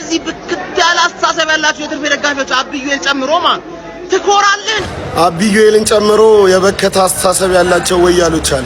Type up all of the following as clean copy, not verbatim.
እንደዚህ ብክት ያለ አስተሳሰብ ያላችሁ የትርፌ ደጋፊዎች አብዩኤል ጨምሮ ማለት ትኮራለን። አብዩኤልን ጨምሮ የበከተ አስተሳሰብ ያላቸው ወያሎች አለ።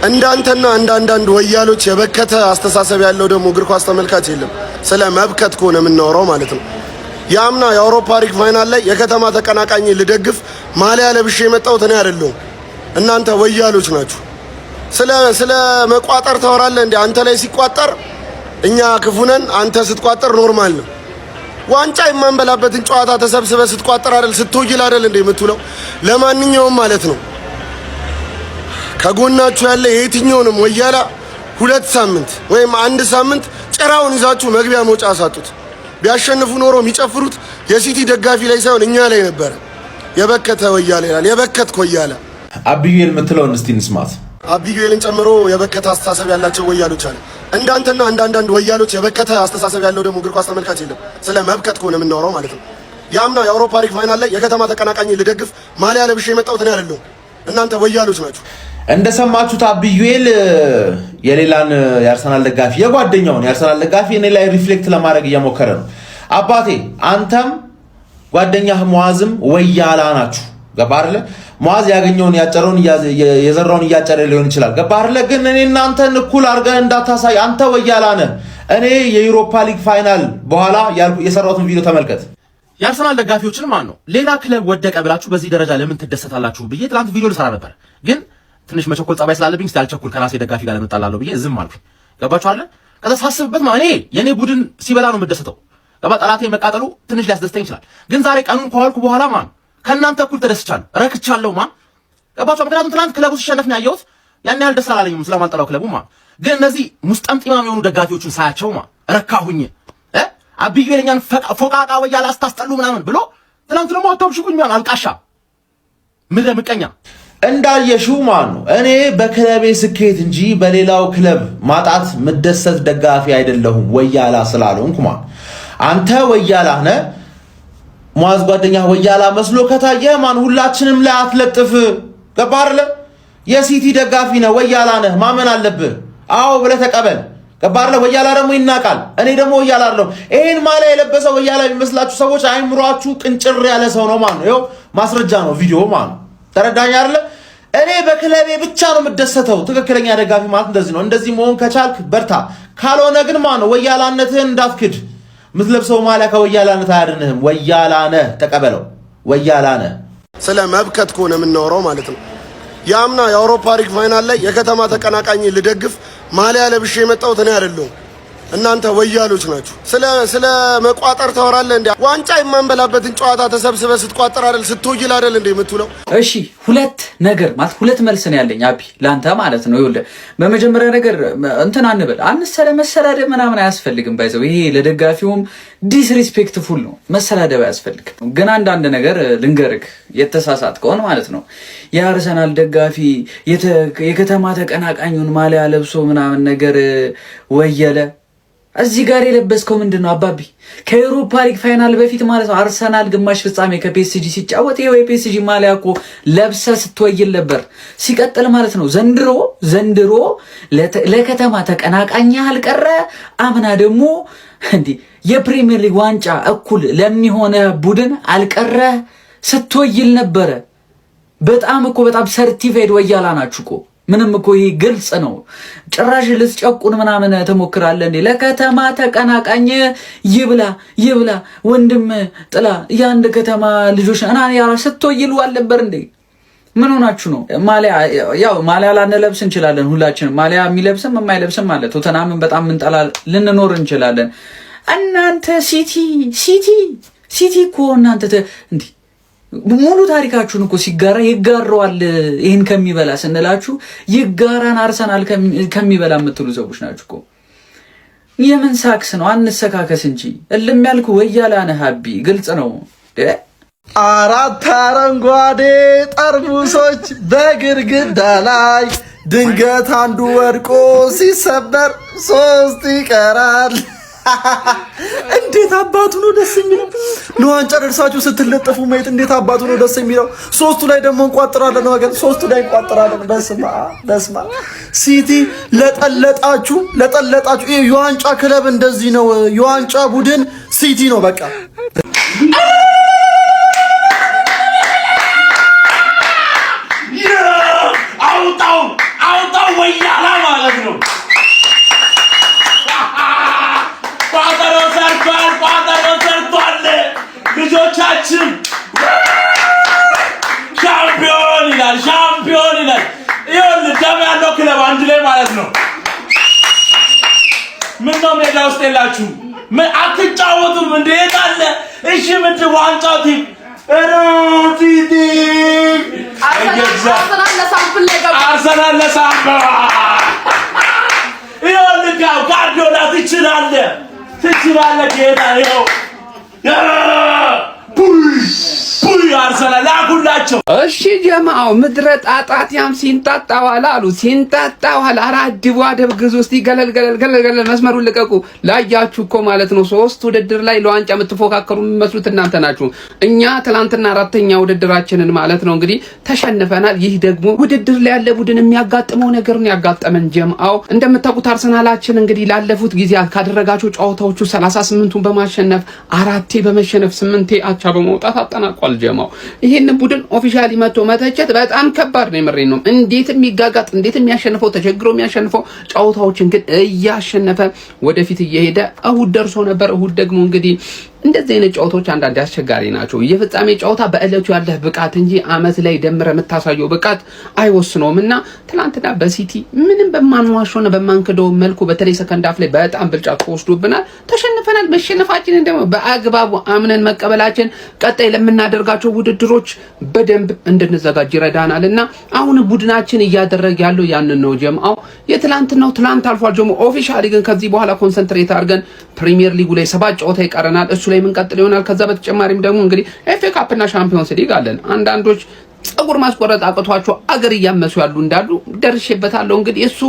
እንዳንተና እንዳንዳንድ ወያሎች የበከተ አስተሳሰብ ያለው ደግሞ እግር ኳስ ተመልካች የለም። ስለ መብከት ከሆነ የምናወራው ማለት ነው። ያምና የአውሮፓ ሊግ ፋይናል ላይ የከተማ ተቀናቃኝ ልደግፍ ማሊያ ለብሼ የመጣሁት እኔ አይደለሁም፣ እናንተ ወያሎች ናችሁ። ስለ መቋጠር ታወራለህ እንዴ? አንተ ላይ ሲቋጠር እኛ ክፉ ነን፣ አንተ ስትቋጠር ኖርማል ነው። ዋንጫ የማንበላበትን ጨዋታ ተሰብስበ ስትቋጠር አይደል ስትወይል አይደል እንዴ የምትውለው? ለማንኛውም ማለት ነው ከጎናችሁ ያለ የትኛውንም ወያላ 2 ሳምንት ወይም 1 ሳምንት ጭራውን ይዛችሁ መግቢያ መውጫ አሳጡት። ቢያሸንፉ ኖሮ የሚጨፍሩት የሲቲ ደጋፊ ላይ ሳይሆን እኛ ላይ ነበር። የበከተ ወያላ ይላል። የበከትክ ወያላ አብዩኤል የምትለውን እስቲ እንስማት። አብዩኤልን ጨምሮ የበከተ አስተሳሰብ ያላቸው ወያሎች አለ። እንዳንተና እንዳንዳንድ ወያሎች የበከተ አስተሳሰብ ያለው ደግሞ እግር ኳስ ተመልካች የለም። ስለ መብከት ከሆነ የምናወራው ማለት ነው። ያምና የአውሮፓ ሊግ ፋይናል ላይ የከተማ ተቀናቃኝ ልደግፍ ማሊያ ለብሼ የመጣሁት እኔ አይደለሁም፣ እናንተ ወያሎች ናችሁ። እንደሰማችሁት አብዩኤል የሌላን የአርሰናል ደጋፊ የጓደኛውን የአርሰናል ደጋፊ እኔ ላይ ሪፍሌክት ለማድረግ እየሞከረ ነው። አባቴ አንተም ጓደኛህ ሙአዝም ወያላ ናችሁ። ገባህ አይደለ? ሙአዝ ያገኘውን ያጨረውን የዘራውን እያጨረ ሊሆን ይችላል። ገባህ አይደለ? ግን እኔ እናንተን እኩል አድርገህ እንዳታሳይ። አንተ ወያላ ነህ። እኔ የዩሮፓ ሊግ ፋይናል በኋላ የሰራሁትን ቪዲዮ ተመልከት። የአርሰናል ደጋፊዎችን ማን ነው ሌላ ክለብ ወደቀ ብላችሁ በዚህ ደረጃ ለምን ትደሰታላችሁ ብዬ ትናንት ቪዲዮ ልሰራ ነበር፣ ግን ትንሽ መቸኮል ጸባይ ስላለብኝ ስላልቸኩል ከራሴ ደጋፊ ጋር ለመጣላለሁ ብዬ ዝም አልኩ። ገባችሁ አይደል? ከዛ ሳስብበት እኔ የኔ ቡድን ሲበላ ነው የምደሰተው። ገባ? ጠላቴ መቃጠሉ ትንሽ ሊያስደስተኝ ይችላል፣ ግን ዛሬ ቀኑን ከዋልኩ በኋላ ከእናንተ እኩል ተደስቻለሁ፣ ረክቻለሁ። ገባችሁ? ምክንያቱም ትናንት ክለቡ ሲሸነፍ ነው ያየሁት። ያን ያህል ደስ አላለኝም ስለማልጠላው ክለቡ ግን እነዚህ ሙስጠምጢማም የሆኑ ደጋፊዎችን ሳያቸው ረካሁኝ። አብዩኤል እኛን ፎቃቃ ወያላ አስታስጠሉ ምናምን ብሎ ትናንት ደግሞ አታብሽቁኝ አልቃሻ ምድረ ምቀኛ እንዳየሽው እኔ በክለቤ ስኬት እንጂ በሌላው ክለብ ማጣት ምደሰት ደጋፊ አይደለሁም። ወያላ ስላልሆንኩ አንተ ወያላ ነህ። ሙአዝ ጓደኛህ ወያላ መስሎ ከታየ ሁላችንም ላይ አትለጥፍ። ገባህ አይደለ? የሲቲ ደጋፊ ነህ፣ ወያላ ነህ፣ ማመን አለብህ። አዎ ብለህ ተቀበል። ገባህ አይደለ? ወያላ ደግሞ ይናቃል። እኔ ደግሞ ወያላ አይደለሁም። ይሄን ማሊያ የለበሰ ወያላ የሚመስላችሁ ሰዎች አይምሯችሁ ቅንጭር ያለ ሰው ነው ይኸው ማስረጃ ነው ቪዲዮ ተረዳኝ አይደለ? እኔ በክለቤ ብቻ ነው የምደሰተው። ትክክለኛ ደጋፊ እንደዚህ ነው። እንደዚህ መሆን ከቻልክ በርታ፣ ካልሆነ ግን ወያላነትህን እንዳትክድ። ምትለብሰው ማሊያ ከወያላነት አያድንህም። ወያላ ነህ፣ ተቀበለው። ወያላ ነህ። ስለ መብከት ከሆነ የምናወራው ማለት ነው። ያምና የአውሮፓ ሊግ ፋይናል ላይ የከተማ ተቀናቃኝ ልደግፍ ማሊያ ለብሼ የመጣሁት እኔ አይደለሁም፣ እናንተ ወያሎች ናችሁ። ስለ መቋጠር ታወራለህ እንዴ? ዋንጫ የማንበላበትን ጨዋታ ተሰብስበ ስትቋጠር አይደል ስትወይል አይደል እንዴ የምትውለው? እሺ ሁለት መልስ ነው ያለኝ አቢ ላንተ ማለት ነው። ይኸውልህ በመጀመሪያ ነገር እንትን አንበል መሰዳደብ ምናምን አያስፈልግም። ባይዘው ይሄ ለደጋፊውም ዲስሪስፔክትፉል ነው። መሰዳደብ አያስፈልግም። ግን አንዳንድ ነገር ልንገርክ የተሳሳትከውን ማለት ነው። የአርሰናል ደጋፊ የከተማ ተቀናቃኙን ማሊያ ለብሶ ምናምን ነገር ወየለ። እዚህ ጋር የለበስከው ምንድነው አባቢ? ከዩሮፓ ሊግ ፋይናል በፊት ማለት ነው አርሰናል ግማሽ ፍጻሜ ከፒኤስጂ ሲጫወት ይሄው የፒኤስጂ ማሊያ እኮ ለብሰ ስትወይል ነበር። ሲቀጥል ማለት ነው ዘንድሮ ለከተማ ተቀናቃኝ አልቀረ አምና ደግሞ የፕሪሚየር ሊግ ዋንጫ እኩል ለሚሆነ ቡድን አልቀረ ስትወይል ነበረ። በጣም ሰርቲፋይድ ወያላ ናችሁ እኮ። ምንም እኮ ይሄ ግልጽ ነው። ጭራሽ ልትጨቁን ምናምን ተሞክራለህ እንዴ? ለከተማ ተቀናቃኝ ይብላ ወንድም ጥላ የአንድ ከተማ ልጆች ስትወይሉ አልነበር እንዴ? ምን ሆናችሁ ነው? ማሊያ ላንለብስ እንችላለን። ሁላችንም ማሊያ የሚለብስም የማይለብስም አለ። ቶተናምን በጣም ምንጠላ ልንኖር እንችላለን። እናንተ ሲቲ እኮ እናንተ እንዴ ሙሉ ታሪካችሁን እኮ ሲጋራ ይጋራዋል። ይሄን ከሚበላ ስንላችሁ ይጋራን አርሰናል ከሚበላ የምትሉ ሰዎች ናችሁ እኮ። የምን ሳክስ ነው? አንሰካከስ እንጂ እልም ያልኩ ወያላ ነህ አቢ። ግልጽ ነው። 4 አረንጓዴ ጠርሙሶች በግድግዳ ላይ ድንገት አንዱ ወድቆ ሲሰበር 3 ይቀራል። እንዴት አባቱ ነው ደስ የሚለው! ለዋንጫ ደርሳችሁ ስትለጠፉ ማየት እንዴት አባቱ ነው ደስ የሚለው! 3ቱ ላይ ደግሞ እንቋጥራለን ወገን፣ 3ቱ ላይ እንቋጥራለን። በስማ ሲቲ ለጠለጣችሁ ይሄ የዋንጫ ክለብ እንደዚህ ነው። የዋንጫ ቡድን ሲቲ ነው በቃ። አውጣው ወያላ ማለት ነው። ቋጠሮ ሰርቷል። ልጆቻችን ሻምፒዮን ይላል። ይኸውልህ ደም ያለው ክለብ አንድ ላይ ማለት ነው። ምን ነው ሜዳ ውስጥ የላችሁ? ምን አትጫወቱም እንዴ? የት አለ? እሺ ምንድን ዋንጫው ቲም አርሰናል ለሳምፕል ይኸውልህ ጋርዲዮላ ትችላለህ ጌታ ይኸው አርሰናል ላኩላቸው። እሺ ጀማው ምድረ ጣጣት ያም ሲንጣጣ ዋላ አሉ ሲንጣጣ ዋላ አራድቡ አደብ ግዙ እስቲ ገለል መስመሩን ልቀቁ። ላያችሁ እኮ ማለት ነው 3 ውድድር ላይ ለዋንጫ የምትፎካከሩ የሚመስሉት እናንተ ናችሁ። እኛ ትላንትና 4ኛ ውድድራችንን ማለት ነው እንግዲህ ተሸንፈናል። ይህ ደግሞ ውድድር ላይ ያለ ቡድን የሚያጋጥመው ነገር ነው ያጋጠመን። ጀማው እንደምታውቁት አርሰናላችን እንግዲህ ላለፉት ጊዜያት ካደረጋቸው ጨዋታዎቹ 38ቱን በማሸነፍ 4ቴ በመሸነፍ 8ቴ አቻ በመውጣት አጠናቋል። ጀማው ይሄን ቡድን ኦፊሻሊ መጥቶ መተቸት በጣም ከባድ ነው። የምሬን ነው። እንዴት የሚጋጋጥ እንዴት የሚያሸንፈው ተቸግሮ የሚያሸንፈው ጨዋታዎችን ግን እያሸነፈ ወደፊት እየሄደ እሁድ ደርሶ ነበር። እሁድ ደግሞ እንግዲህ እንደዚህ አይነት ጨዋታዎች አንዳንድ አስቸጋሪ ናቸው። የፍጻሜ ጨዋታ በእለቱ ያለህ ብቃት እንጂ አመት ላይ ደምረ የምታሳየው ብቃት አይወስነውምና ትናንትና በሲቲ ምንም በማንዋሾና በማንከደው መልኩ በተለይ ሰከንድ ሃፍ ላይ በጣም ብልጫ ተወስዶብናል፣ ተሸንፈናል። መሸነፋችንን ደግሞ በአግባቡ አምነን መቀበላችን ቀጣይ ለምናደርጋቸው ውድድሮች በደንብ እንድንዘጋጅ ይረዳናልና አሁን ቡድናችን እያደረገ ያለው ያንን ነው። ጀምአው የትላንትናው ትላንት አልፏል። ጀምኦ ኦፊሻሊ ግን ከዚህ በኋላ ኮንሰንትሬት አድርገን ፕሪሚየር ሊጉ ላይ 7 ጨዋታ ይቀረናል። እሱ ላይ ምን ቀጥል ይሆናል። ከዛ በተጨማሪም ደግሞ እንግዲህ ኤፍኤ ካፕ እና ሻምፒዮንስ ሊግ አለን። አንዳንዶች ጸጉር ማስቆረጥ አቅቷቸው አገር እያመሱ ያሉ እንዳሉ ደርሼበታለሁ። እንግዲህ እሱ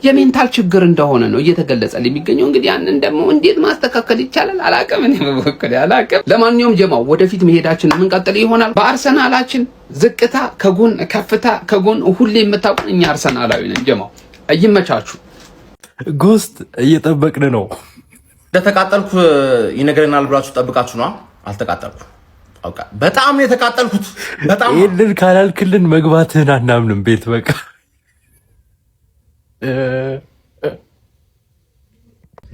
የሜንታል ችግር እንደሆነ ነው እየተገለጸልኝ የሚገኘው። እንግዲህ ያንን ደግሞ እንዴት ማስተካከል ይቻላል አላውቅም። እኔ በበኩሌ አላውቅም። ለማንኛውም ጀማው ወደፊት መሄዳችን ምን ቀጥል ይሆናል። በአርሰናላችን ዝቅታ ከጎን ከፍታ ከጎን ሁሌ የምታውቁን እኛ አርሰናላዊ ነን። ጀማው ይመቻችሁ። ጎስት እየጠበቅን ነው። እንደተቃጠልኩ ይነገረናል ብላችሁ ጠብቃችሁ ነው። አልተቃጠልኩ አውቃ በጣም ነው የተቃጠልኩት። በጣም ይሄንን ካላልክልን መግባትህን አናምንም። ቤት በቃ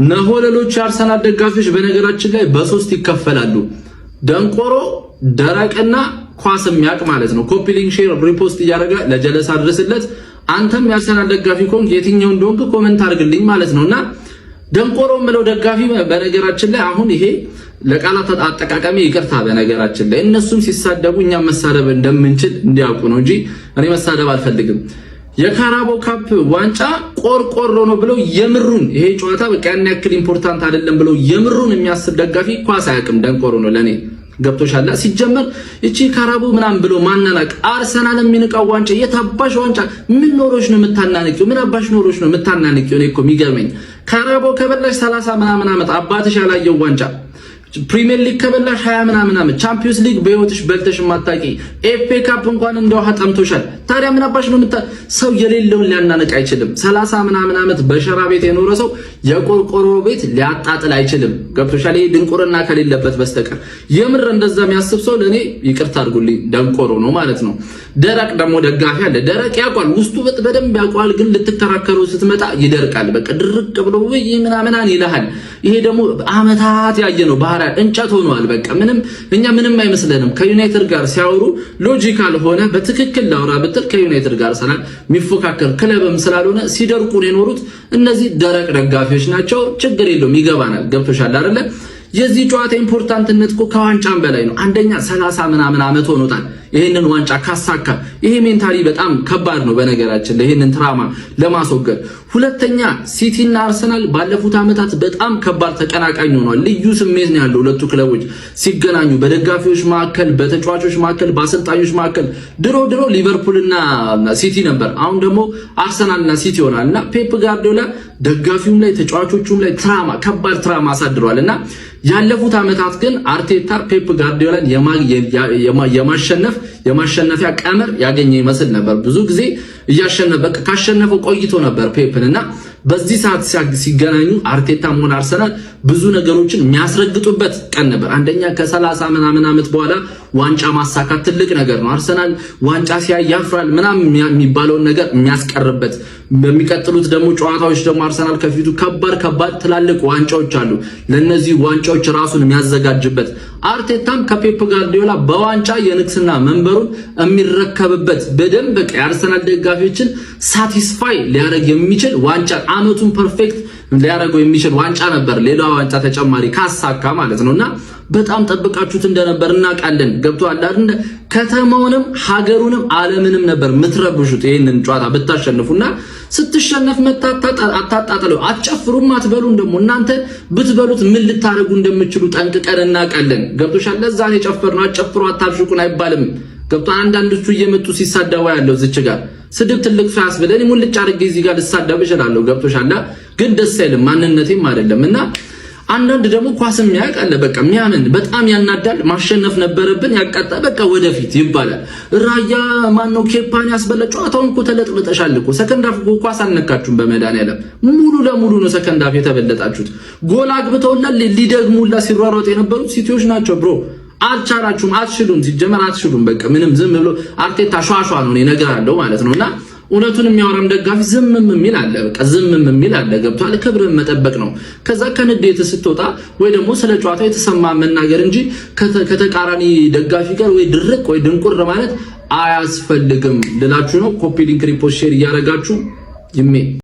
ነሆለሎች የአርሰናል ደጋፊዎች በነገራችን ላይ በ3 ይከፈላሉ። ደንቆሮ፣ ደረቅና ኳስ የሚያውቅ ማለት ነው። ኮፒ ሊንክ፣ ሼር፣ ሪፖስት እያደረገ ለጀለስ አድርስለት። አንተም የአርሰናል ደጋፊ ከሆንክ የትኛው እንደሆንክ ኮሜንት አድርግልኝ ማለት ነውና ደንቆሮ ምለው ደጋፊ በነገራችን ላይ አሁን ይሄ ለቃላት አጠቃቀሚ ይቅርታ። በነገራችን ላይ እነሱም ሲሳደቡ እኛ መሳደብ እንደምንችል እንዲያውቁ ነው እንጂ እኔ መሳደብ አልፈልግም። የካራቦ ካፕ ዋንጫ ቆርቆሮ ነው ብለው የምሩን ይሄ ጨዋታ በቃ ያን ያክል ኢምፖርታንት አይደለም ብለው የምሩን የሚያስብ ደጋፊ ኳስ አያውቅም። ደንቆሮ ነው ለኔ። ገብቶሻል? ሲጀመር እቺ ካራቦ ምናምን ብሎ ማናናቅ አርሰናል የሚንቃው ዋንጫ የታባሽ ዋንጫ ምን ኖሮሽ ነው የምታናንቂው? ምን አባሽ ኖሮሽ ነው የምታናንቂው? እኔ እኮ የሚገርመኝ ካራቦ ከበላሽ 30 ምናምን ዓመት አባትሽ ያላየው ዋንጫ፣ ፕሪሚየር ሊግ ከበላሽ 20 ምናምን ዓመት፣ ቻምፒዮንስ ሊግ በህይወትሽ በልተሽ ማታቂ፣ ኤፍኤ ካፕ እንኳን እንደው ጠምቶሻል። ታዲያ ምን አባሽ ነው ሰው የሌለውን ሊያናንቅ አይችልም። 30 ምናምን ዓመት በሸራ ቤት የኖረ ሰው የቆርቆሮ ቤት ሊያጣጥል አይችልም። ገብቶሻል? ይሄ ድንቁርና ከሌለበት በስተቀር የምር እንደዛ የሚያስብ ሰው ለኔ ይቅርታ አድርጉልኝ ደንቆሮ ነው ማለት ነው። ደረቅ ደግሞ ደጋፊ አለ። ደረቅ ያውቃል፣ ውስጡ በደንብ ያውቃል፣ ግን ልትከራከሩ ስትመጣ ይደርቃል። በቃ ድርቅ ብሎ ወይ ምናምን ይልሃል። ይሄ ደግሞ አመታት ያየ ነው ባህራ እንጨት ሆኗል። በቃ እኛ ምንም አይመስለንም። ከዩናይትድ ጋር ሲያወሩ ሎጂካል ሆነ በትክክል ላውራ ብትል ከዩናይትድ ጋር ሰላም የሚፎካከር ክለብም ስላልሆነ ሲደርቁ ነው የኖሩት። እነዚህ ደረቅ ደጋፊዎች ናቸው። ችግር የለውም፣ ይገባናል። ገብቶሻል አይደለ? የዚህ ጨዋታ ኢምፖርታንትነት እኮ ከዋንጫም በላይ ነው። አንደኛ 30 ምናምን ዓመት ሆኖታል ይሄንን ዋንጫ ካሳካ። ይሄ ሜንታሊ በጣም ከባድ ነው በነገራችን ላይ ይሄንን ትራማ ለማስወገድ። ሁለተኛ ሲቲና አርሰናል ባለፉት ዓመታት በጣም ከባድ ተቀናቃኝ ሆኗል። ልዩ ስሜት ነው ያለው ሁለቱ ክለቦች ሲገናኙ፣ በደጋፊዎች መካከል፣ በተጫዋቾች መካከል፣ በአሰልጣኞች መካከል። ድሮ ሊቨርፑልና ሲቲ ነበር፣ አሁን ደግሞ አርሰናልና ሲቲ ሆናልና ፔፕ ጋርዲዮላ ደጋፊውም ላይ ተጫዋቾቹም ላይ ከባድ ትራማ አሳድሯልና ያለፉት ዓመታት ግን አርቴታ ፔፕ ጋርዲዮላን የማሸነፊያ ቀመር ያገኘ ይመስል ነበር። ብዙ ጊዜ ካሸነፈው ቆይቶ ነበር ፔፕንና በዚህ ሰዓት ሲገናኙ አርቴታም ሆነ አርሰናል ብዙ ነገሮችን የሚያስረግጡበት ቀን ነበር። አንደኛ ከ30 ምናምን ዓመት በኋላ ዋንጫ ማሳካት ትልቅ ነገር ነው። አርሰናል ዋንጫ ሲያያፍራል ምናምን የሚባለውን ነገር የሚያስቀርበት፣ በሚቀጥሉት ደግሞ ጨዋታዎች ደግሞ አርሰናል ከፊቱ ከባድ ትላልቅ ዋንጫዎች አሉ። ለነዚህ ዋንጫዎች ራሱን የሚያዘጋጅበት፣ አርቴታም ከፔፕ ጋርዲዮላ በዋንጫ የንግስና መንበሩን የሚረከብበት፣ በደንብ የአርሰናል ደጋፊዎችን ሳቲስፋይ ሊያደርግ የሚችል ዋንጫ፣ አመቱን ፐርፌክት ሊያደርገው የሚችል ዋንጫ ነበር። ሌላ ዋንጫ ተጨማሪ ካሳካ ማለት ነውና በጣም ጠብቃችሁት እንደነበር እናውቃለን። ገብቷል አይደል? ከተማውንም ሀገሩንም ዓለምንም ነበር ምትረብሹት ይሄንን ጨዋታ ብታሸንፉና ስትሸነፍ አታጣጥለው፣ አትጨፍሩም፣ አትበሉም። ደግሞ እናንተ ብትበሉት ምን ልታረጉ እንደምትችሉ ጠንቅቀን እናውቃለን። ገብቶሻል? ለዛ ነው የጨፈርነው። አትጨፍሩ፣ አታብሽቁን አይባልም። ገብቷል? አንዳንዶቹ እየመጡ ሲሳደቡ ያለው እዚች ጋር ስድብ ትልቅ ሰው ያስብለን። ሙልጭ አድርጌ እዚህ ጋር ልሳደብ እችላለሁ። ገብቶሻል? ግን ደስ አይልም፣ ማንነቴም አይደለምና አንዳንድ ደግሞ ኳስም ያውቃል፣ በቃ የሚያምን በጣም ያናዳል። ማሸነፍ ነበረብን፣ ያቃጣ በቃ ወደፊት ይባላል። ራያ ማነው ኬፓን ያስበለ ጨዋታውን እኮ ተለጥልጠሻል እኮ። ሰከንድ አፍ ኳስ አልነካችሁም። በመድኃኒዓለም ሙሉ ለሙሉ ነው ሰከንድ አፍ የተበለጣችሁት። ጎል አግብተውላል ሊደግሙላ ሲሯሯጥ የነበሩት ሲቲዎች ናቸው ብሮ። አልቻላችሁም፣ አትችሉም፣ ሲጀመር አትችሉም። በቃ ምንም ዝም ብሎ አርቴታ ሿሿ ነው ነገር አለው ማለት ነውና እውነቱን የሚያወራም ደጋፊ ዝምም የሚል አለ። በቃ ዝምም የሚል አለ። ገብቷል? ክብርን መጠበቅ ነው። ከዛ ከንዴት ስትወጣ ወይ ደግሞ ስለ ጨዋታው የተሰማ መናገር እንጂ ከተቃራኒ ደጋፊ ጋር ወይ ድርቅ ወይ ድንቁር ማለት አያስፈልግም ልላችሁ ነው። ኮፒ ሊንክ፣ ሪፖስት፣ ሼር እያደረጋችሁ ይሜ